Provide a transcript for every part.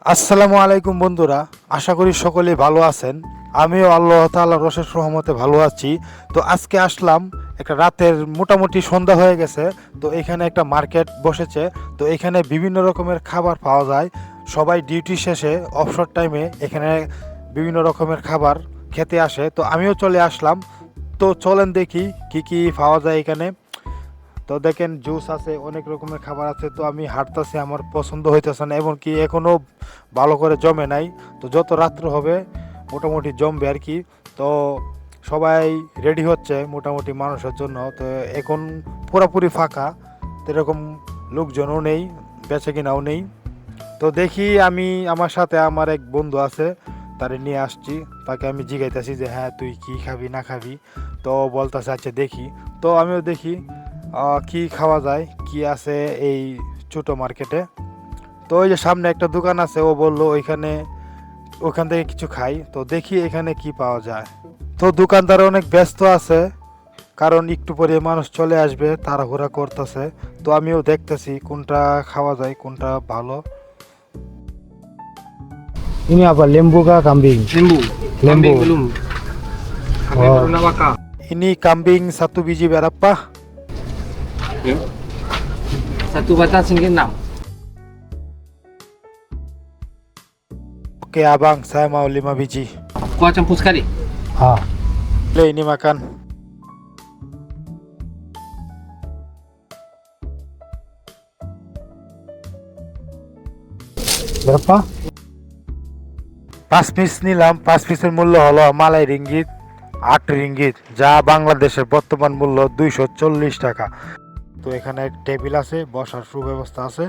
আসসালামু আলাইকুম বন্ধুরা, আশা করি সকলেই ভালো আছেন। আমিও আল্লাহ তাআলার অশেষ রহমতে ভালো আছি। তো আজকে আসলাম, একটা রাতের মোটামুটি সন্ধ্যা হয়ে গেছে। তো এখানে একটা মার্কেট বসেছে। তো এখানে বিভিন্ন রকমের খাবার পাওয়া যায়। সবাই ডিউটি শেষে অবসর টাইমে এখানে বিভিন্ন রকমের খাবার খেতে আসে। তো আমিও চলে আসলাম। তো চলেন দেখি কি কি পাওয়া যায় এখানে। তো দেখেন জুস আছে, অনেক রকমের খাবার আছে। তো আমি হাঁটতেছি, আমার পছন্দ হইতেছে না, এমনকি এখনো ভালো করে জমে নাই। তো যত রাত্র হবে মোটামুটি জমবে আর কি। তো সবাই রেডি হচ্ছে মোটামুটি মানুষের জন্য। তো এখন পুরোপুরি ফাঁকা, তো এরকম লোকজনও নেই, বেচে কিনাও নেই। তো দেখি, আমি আমার সাথে আমার এক বন্ধু আছে, তারে নিয়ে আসছি। তাকে আমি জিজ্ঞাইতেছি যে হ্যাঁ তুই কি খাবি না খাবি। তো বলতেছে আচ্ছা দেখি। তো আমিও দেখি কি খাওয়া যায়, কি আছে এই ছোট মার্কেটে। তো ওই যে সামনে একটা দোকান আছে, ও বললো ওখান থেকে কিছু খাই। তো দেখি এখানে কি পাওয়া যায়। তো দোকানদার অনেক ব্যস্ত আছে, কারণ একটু পরে মানুষ চলে আসবে, তাড়াহুড়া করতেছে। তো আমিও দেখতেছি কোনটা খাওয়া যায়, কোনটা ভালো। Ini apa? Lembu kah kambing? Lembu. Lembu. Kambing belum. Kami Oh. baru nak bakar. Ini kambing satu biji berapa? Ya. Satu batang RM1.6. Oke abang, saya mau 5 biji. Kuah campur sekali. Ini makan. Berapa? 5 piece নিলাম। 5 পিসের মূল্য হলো মালাই ringgit 8 ringgit, যা বাংলাদেশের বর্তমান মূল্য 240 টাকা। তো এখানে টেবিল আছে, বসার সুব্যবস্থা আছে।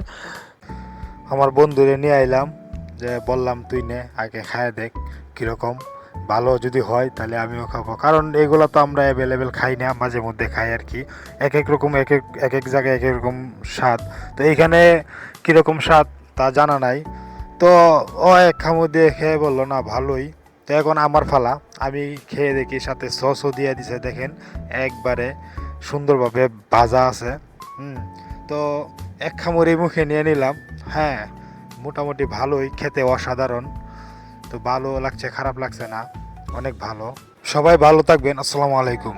আমার বন্ধুরে নিয়ে আইলাম, যে বললাম তুই নে আগে খায় দেখ কীরকম, ভালো যদি হয় তাহলে আমিও খাবো। কারণ এগুলো তো আমরা অ্যাভেলেবেল খাই না, মাঝে মধ্যে খাই আর কি। এক এক রকম, এক এক জায়গায় এক এক রকম স্বাদ। তো এইখানে কীরকম স্বাদ তা জানা নাই। তো ও এক খামু দিয়ে খেয়ে বললো না ভালোই। তো এখন আমার ফালা, আমি খেয়ে দেখি, সাথে সসও দিয়ে দিছে দেখেন, একবারে সুন্দরভাবে ভাজা আছে। হুম। তো এক খামুরি মুখে নিয়ে নিলাম। হ্যাঁ, মোটামুটি ভালোই খেতে, অসাধারণ। তো ভালো লাগছে, খারাপ লাগছে না, অনেক ভালো। সবাই ভালো থাকবেন। আসসালামু আলাইকুম।